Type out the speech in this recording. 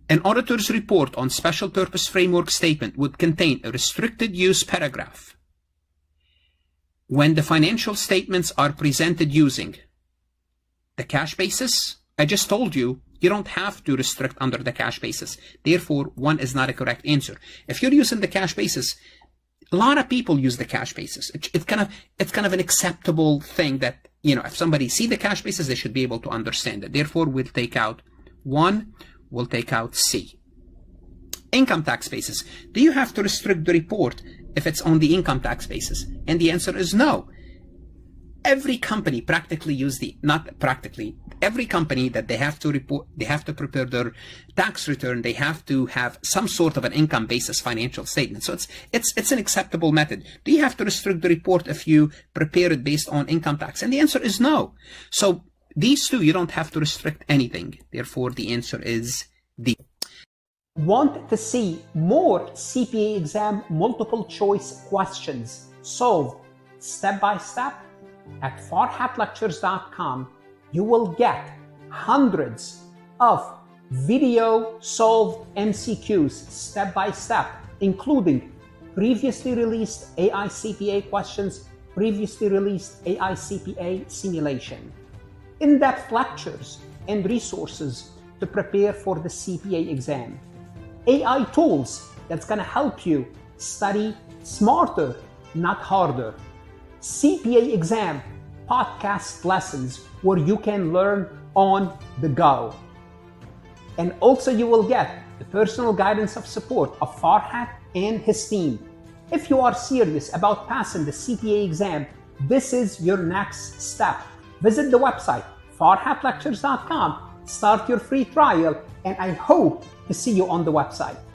An auditor's report on special purpose framework statement would contain a restricted use paragraph when the financial statements are presented using the cash basis. I just told you, you don't have to restrict under the cash basis. Therefore, 1 is not a correct answer. If you're using the cash basis, a lot of people use the cash basis. It's kind of an acceptable thing that, you know, if somebody see the cash basis, they should be able to understand it. Therefore, we'll take out 1, we'll take out C. Income tax basis. Do you have to restrict the report if it's on the income tax basis? And the answer is no. Every company practically use every company that they have to report, they have to prepare their tax return, they have to have some sort of an income basis financial statement. So it's an acceptable method. Do you have to restrict the report if you prepare it based on income tax? And the answer is no. So these two, you don't have to restrict anything. Therefore, the answer is D. Want to see more CPA exam multiple choice questions solved step by step? At farhatlectures.com, you will get hundreds of video solved MCQs step by step, including previously released AI CPA questions, previously released AI CPA simulation, in-depth lectures and resources to prepare for the CPA exam, AI tools that's going to help you study smarter, not harder, CPA exam podcast lessons where you can learn on the go. And also you will get the personal guidance of support of Farhat and his team. If you are serious about passing the CPA exam, this is your next step. Visit the website farhatlectures.com, start your free trial, and I hope to see you on the website.